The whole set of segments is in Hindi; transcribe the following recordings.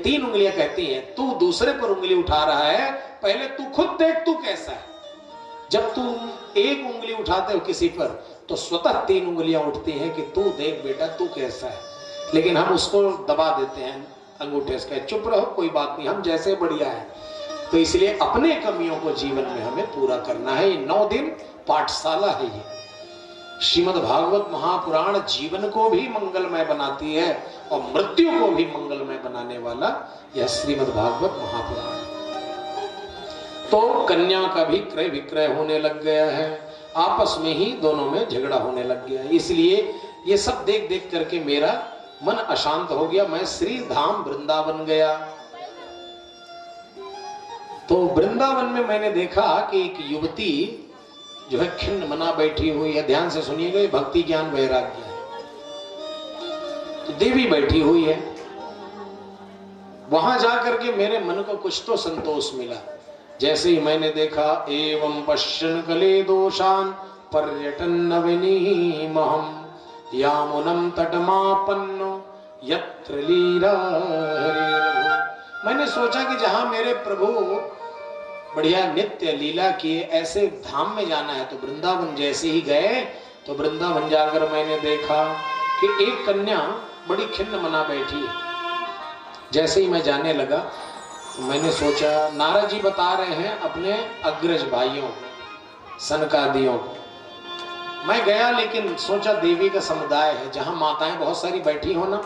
3 उंगलियां कहती हैं तू दूसरे पर उंगली उठा रहा है, पहले तू खुद देख तू कैसा है। जब तू एक उंगली उठाते हो किसी पर तो स्वतः 3 उंगलियां उठती हैं कि तू देख बेटा तू कैसा है, लेकिन हम उसको दबा देते हैं अंगूठे से, चुप रहो कोई बात नहीं हम जैसे बढ़िया है। तो इसलिए अपने कमियों को जीवन में हमें पूरा करना है। ये 9 दिन पाठशाला है। ये श्रीमद् भागवत महापुराण जीवन को भी मंगलमय बनाती है और मृत्यु को भी मंगलमय बनाने वाला यह श्रीमद् भागवत महापुराण। तो कन्या का भी क्रय विक्रय होने लग गया है, आपस में ही दोनों में झगड़ा होने लग गया है। इसलिए ये सब देख देख करके मेरा मन अशांत हो गया। मैं श्री धाम वृंदावन गया तो वृंदावन में मैंने देखा कि एक युवती जो है खिन्न मना बैठी हुई है। ध्यान से सुनिएगा, भक्ति ज्ञान वैराग्य है। तो देवी बैठी हुई है। वहां जाकर के मेरे मन को कुछ तो संतोष मिला। जैसे ही मैंने देखा एवं पश्यन् कले दोषान् पर्यटन नवनीमहं यामुनम तटमापन्नो यत्र लीला हरिर्भुः। मैंने सोचा कि जहां मेरे प्रभु बढ़िया नित्य लीला किए ऐसे धाम में जाना है तो वृंदावन। जैसे ही गए तो वृंदावन जाकर मैंने देखा कि एक कन्या बड़ी खिन्न मना बैठी है। जैसे ही मैं जाने लगा तो मैंने सोचा नारद जी बता रहे हैं अपने अग्रज भाइयों को, सनकादियों को। मैं गया लेकिन सोचा देवी का समुदाय है, जहां माताएं बहुत सारी बैठी हो ना,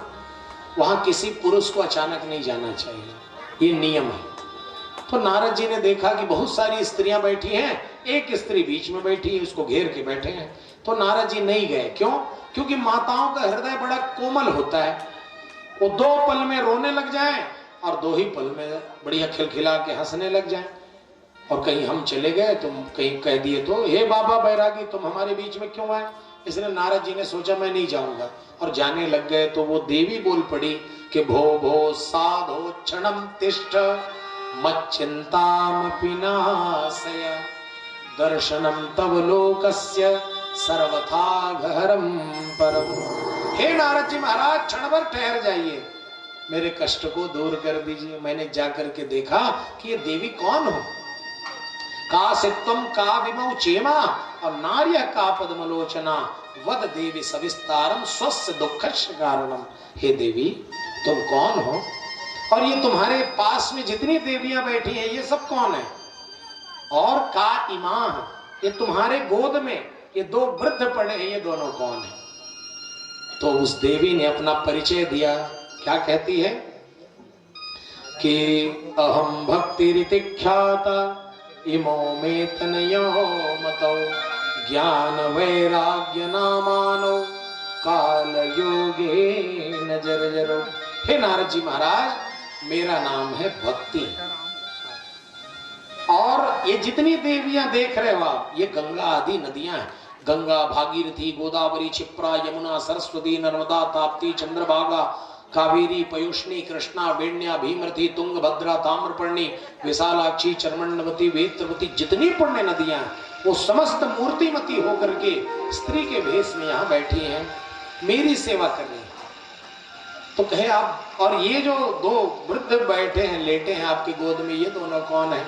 वहां किसी पुरुष को अचानक नहीं जाना चाहिए, ये नियम है। तो नारद जी ने देखा कि बहुत सारी स्त्रियां बैठी हैं, एक स्त्री बीच में बैठी है, उसको घेर के बैठे हैं। तो नारद जी नहीं गए। क्यों? क्योंकि माताओं का हृदय बड़ा कोमल होता है। वो 2 पल में रोने लग जाए और 2 ही पल में बढ़िया खिलखिला के हंसने लग जाए। और कहीं हम चले गए तो कहीं कह दिए तो हे बाबा बैरागी तुम हमारे बीच में क्यों आए? इसलिए नारद जी ने सोचा मैं नहीं जाऊंगा और जाने लग गए। तो वो देवी बोल पड़ी कि भो भो साधो क्षणम तिष्ठ मच्चिंतामपि नाशय दर्शनम तव लोकस्य सर्वथा गहरम परम। हे नारद जी महाराज क्षण भर ठहर जाइए, मेरे कष्ट को दूर कर दीजिए। मैंने जाकर के देखा कि ये देवी कौन हो। का सित्वम का विमौ चेमा और नार्य का पद्मलोचना वद देवी सविस्तारम स्वस्य दुःखस्य कारणम। हे देवी तुम कौन हो और ये तुम्हारे पास में जितनी देवियां बैठी हैं ये सब कौन है? और का इमा ये तुम्हारे गोद में ये 2 वृद्ध पड़े हैं, ये दोनों कौन है? तो उस देवी ने अपना परिचय दिया। क्या कहती है कि अहम भक्ति रीतिख्याता इमो मे तनयो मतौ ज्ञान वैराग्य नामानो काल योगे नजर जरो। हे नारद जी महाराज मेरा नाम है भक्ति और ये जितनी देवियां देख रहे हो आप ये गंगा आदि नदियां हैं। गंगा, भागीरथी, गोदावरी, क्षिप्रा, यमुना, सरस्वती, नर्मदा, ताप्ती, चंद्रभागा, कावेरी, पयुष्णी, कृष्णा, वेण्या, भीमरथी, तुंगभद्रा, ताम्रपर्णी, विशालाक्षी, चर्मण्यवती, वेत्रवती, जितनी पुण्य नदियां वो समस्त मूर्तिमती होकर के स्त्री के भेष में यहाँ बैठी हैं, मेरी सेवा कर रही हैं। तो कहे आप और ये जो 2 वृद्ध बैठे हैं लेटे हैं आपकी गोद में ये दोनों कौन है?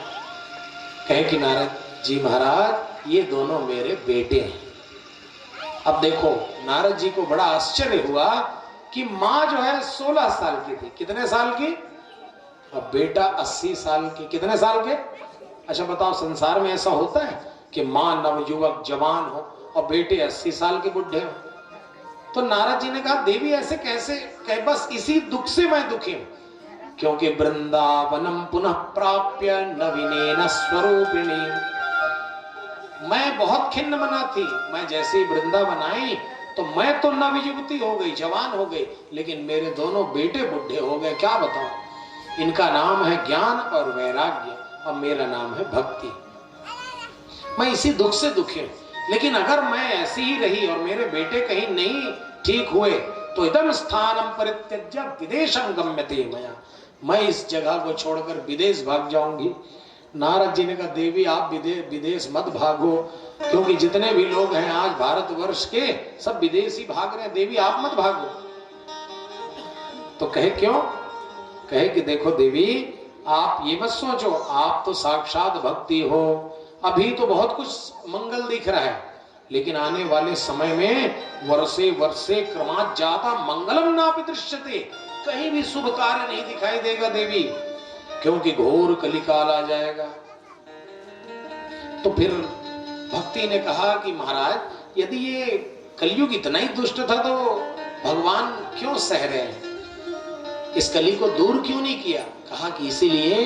कहे कि नारद जी महाराज ये दोनों मेरे बेटे हैं। अब देखो नारद जी को बड़ा आश्चर्य हुआ कि माँ जो है 16 साल की थी। कितने साल की? और बेटा 80 साल की। कितने साल के? अच्छा बताओ संसार में ऐसा होता है कि माँ नवयुवक जवान हो और बेटे 80 साल के बुढ़े हो? तो नारद जी ने कहा देवी ऐसे कैसे? कहे बस इसी दुख से मैं दुखी हूं क्योंकि वृंदावनम पुनः प्राप्य नवीनेन स्वरूपिणी। मैं बहुत खिन्न मना थी। मैं जैसे ही वृंदावन आई तो मैं तो नवयुवती हो गई, जवान हो गई, लेकिन मेरे दोनों बेटे बुढ़े हो गए। क्या बताऊं? इनका नाम है ज्ञान और वैराग्य और मेरा नाम है भक्ति। मैं इसी दुख से दुखी हूं। लेकिन अगर मैं ऐसी ही रही और मेरे बेटे कहीं नहीं ठीक हुए तो इदम स्थानम परित्यज्य विदेशं गम्यते मया, मैं इस जगह को छोड़कर विदेश भाग जाऊंगी। नारद जी ने कहा देवी आप विदेश मत भागो क्योंकि जितने भी लोग हैं आज भारतवर्ष के सब विदेशी भाग रहे हैं, देवी आप मत भागो। तो कहे क्यों? कहे कि देखो देवी, आप ये मत सोचो, आप तो साक्षात भक्ति हो, अभी तो बहुत कुछ मंगल दिख रहा है, लेकिन आने वाले समय में वर्षे वर्षे क्रमात् ज्यादा मंगलम नापि दृश्यते, कहीं भी शुभ कार्य नहीं दिखाई देगा देवी, क्योंकि घोर कलिकाल आ जाएगा। तो फिर भक्ति ने कहा कि महाराज, यदि ये कलयुग इतना ही दुष्ट था तो भगवान क्यों सह रहे हैं, इस कली को दूर क्यों नहीं किया? कहा कि इसीलिए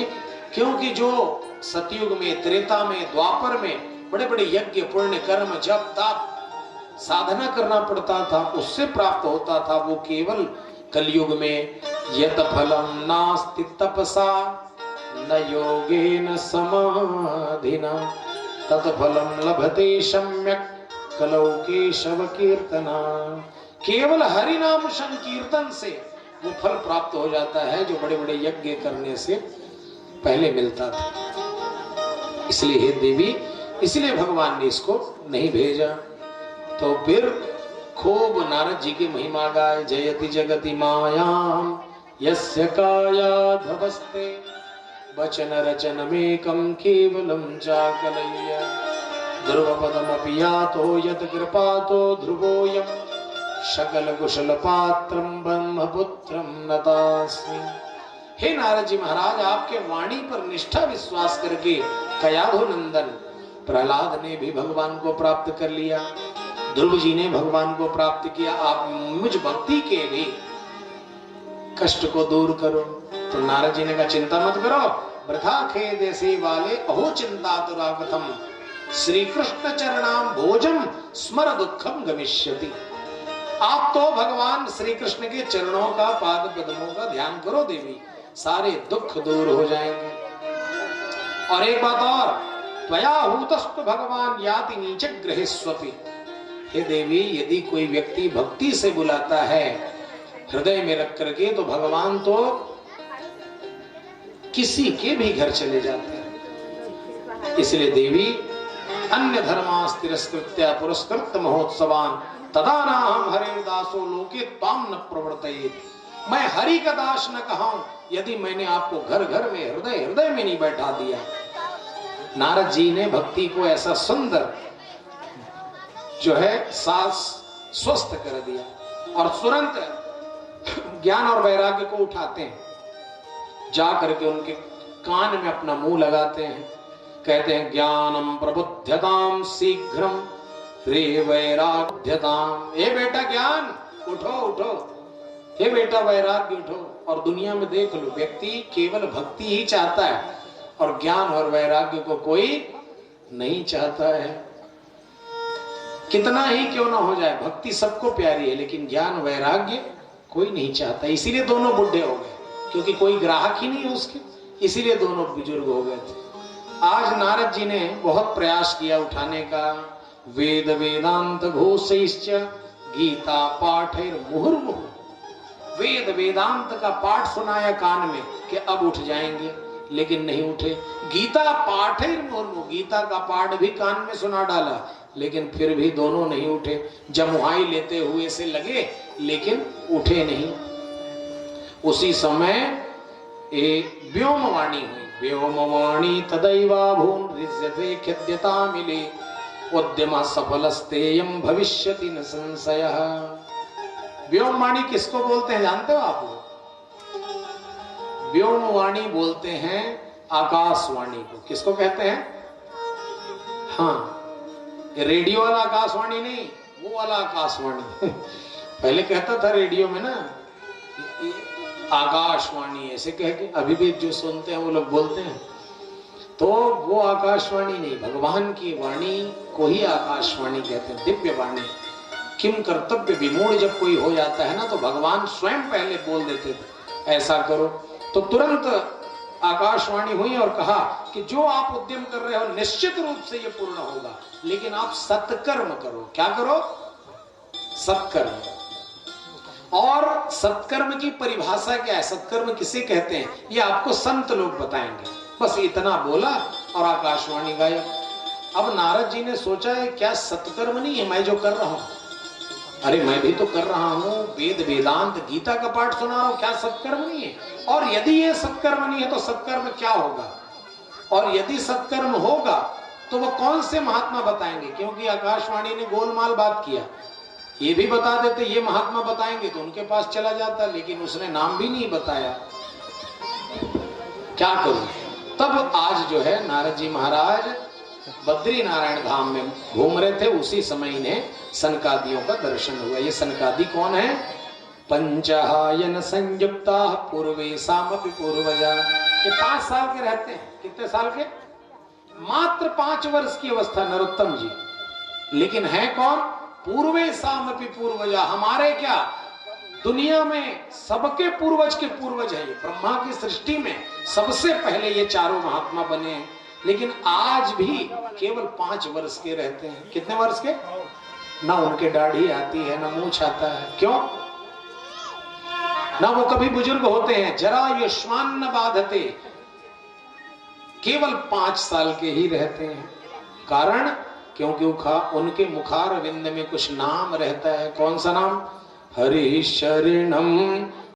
क्योंकि जो सतयुग में, त्रेता में, द्वापर में बड़े बड़े यज्ञ, पुण्य, कर्म, जप, तप, साधना करना पड़ता था, उससे प्राप्त होता था, वो केवल कलयुग में यत फलम नास्ति तपसा न योगेन समाधिना तत्फलम लभते सम्यक कलौ केशव कीर्तना। केवल हरि नाम संकीर्तन से वो फल प्राप्त हो जाता है जो बड़े बड़े यज्ञ करने से पहले मिलता था। इसलिए हे देवी, इसलिए भगवान ने इसको नहीं भेजा। तो फिर खूब नारद जी की महिमा गाय, जयति जगति मायाम यस्य कायाधवस्ते वचन रचन में कम केवलम चाकलय्य ध्रुवपदमपि यातो यत कृपातो ध्रुवोयम शकल कुशल पात्रम ब्रह्मपुत्रम नतास्मि। हे नारद जी महाराज, आपके वाणी पर निष्ठा विश्वास करके कयाधो नंदन प्रहलाद ने भी भगवान को प्राप्त कर लिया, ध्रुव जी ने भगवान को प्राप्त किया। आप मुझ भक्ति के भी कष्ट को दूर करो। तो नारद जी ने कहा, चिंता मत करो, वृथा खेद ऐसे वाले अहो चिंता तुरागतम श्री कृष्ण चरणाम भोजम स्मर दुखम गमिष्यति। आप तो भगवान श्री कृष्ण के चरणों का, पाद पद्मों का ध्यान करो देवी, सारे दुख दूर हो जाएंगे। और एक बात और, त्वया हूतस्तु भगवान याति नीच गृहेष्वपि। हे देवी, यदि कोई व्यक्ति भक्ति से बुलाता है हृदय में रख करके, तो भगवान तो किसी के भी घर चले जाते हैं। इसलिए देवी, अन्य धर्मास तिरस्कृत्य पुरस्कृत महोत्सवान तदा नाहं हरिर्दासो लोके त्वाम न प्रवर्तयेत्। मैं हरि का दास न कहूं यदि मैंने आपको घर घर में, हृदय हृदय में नहीं बैठा दिया। नारद जी ने भक्ति को ऐसा सुंदर जो है सांस स्वस्थ कर दिया, और तुरंत ज्ञान और वैराग्य को उठाते हैं, जा करके उनके कान में अपना मुंह लगाते हैं, कहते हैं ज्ञानम प्रबुध्यताम शीघ्रम रे वैराग्यताम। हे बेटा ज्ञान, उठो उठो, हे बेटा वैराग्य उठो। और दुनिया में देख लो, व्यक्ति केवल भक्ति ही चाहता है और ज्ञान और वैराग्य को कोई नहीं चाहता है। कितना ही क्यों ना हो जाए, भक्ति सबको प्यारी है, लेकिन ज्ञान वैराग्य कोई नहीं चाहता। इसीलिए दोनों बुढ़े हो गए, क्योंकि कोई ग्राहक ही नहीं है उसके, इसीलिए दोनों बुजुर्ग हो गए थे। आज नारद जी ने बहुत प्रयास किया उठाने का। वेद वेदांत घोषैश्च गीता पाठैर मुहुर्मुहुः। वेद वेदांत का पाठ सुनाया कान में कि अब उठ जाएंगे, लेकिन नहीं उठे। गीता पाठैर मुहुर्मुहुः, गीता का पाठ भी कान में सुना डाला, लेकिन फिर भी दोनों नहीं उठे। जमुहाई लेते हुए से लगे, लेकिन उठे नहीं। उसी समय एक व्योमवाणी हुई। व्योमवाणी तदैवा भून रिज्यते खिद्यता मिले उद्यम सफलस्तेयम भविष्यति न संशयः। व्योमवाणी किसको बोलते हैं जानते हो आप? व्योमवाणी बोलते हैं आकाशवाणी को। किसको कहते हैं? हाँ, रेडियो वाला आकाशवाणी नहीं, वो वाला आकाशवाणी। पहले कहता था रेडियो में ना आकाशवाणी ऐसे कह के, अभी भी जो सुनते हैं वो लोग बोलते हैं, तो वो आकाशवाणी नहीं, भगवान की वाणी को ही आकाशवाणी कहते हैं, दिव्य वाणी। किम कर्तव्य विमूढ़ जब कोई हो जाता है ना, तो भगवान स्वयं पहले बोल देते थे ऐसा करो, तो तुरंत आकाशवाणी हुई और कहा कि जो आप उद्यम कर रहे हो निश्चित रूप से ये पूर्ण होगा, लेकिन आप सत्कर्म करो। क्या करो? सत्कर्म। और सत्कर्म की परिभाषा क्या है, सत्कर्म किसे कहते हैं, ये आपको संत लोग बताएंगे। बस इतना बोला और आकाशवाणी गायब। अब नारद जी ने सोचा है क्या सत्कर्म नहीं है मैं जो कर रहा हूं, अरे मैं भी तो कर रहा हूं, वेद वेदांत गीता का पाठ सुना रहा हूं, क्या सत्कर्म नहीं है? और यदि ये सत्कर्म नहीं है तो सत्कर्म क्या होगा? और यदि सत्कर्म होगा तो वो कौन से महात्मा बताएंगे? क्योंकि आकाशवाणी ने गोलमाल बात किया, ये भी बता देते ये महात्मा बताएंगे तो उनके पास चला जाता, लेकिन उसने नाम भी नहीं बताया। क्या करूं? तब आज जो है नारद जी महाराज बद्री नारायण धाम में घूम रहे थे, उसी समय इन्हें सनकादियों का दर्शन हुआ। ये सनकादि कौन है? पंचहायन संयुक्ता पूर्वे सामपि पूर्वजा। ये 5 साल के रहते हैं। कितने साल के? मात्र 5 वर्ष की अवस्था नरोत्तम जी, लेकिन है कौन? पूर्वे सामपि पूर्वजा। हमारे क्या दुनिया में सबके पूर्वज के पूर्वज है। ये ब्रह्मा की सृष्टि में सबसे पहले ये चारों महात्मा बने हैं, लेकिन आज भी केवल 5 वर्ष के रहते हैं। कितने वर्ष के? ना उनके दाढ़ी आती है, ना मूछ आता है। क्यों? ना वो कभी बुजुर्ग होते हैं। जरा युष्मान न बाधते, केवल 5 साल के ही रहते हैं। कारण क्योंकि उनके मुखार विंद में कुछ नाम रहता है। कौन सा नाम? हरि शरणम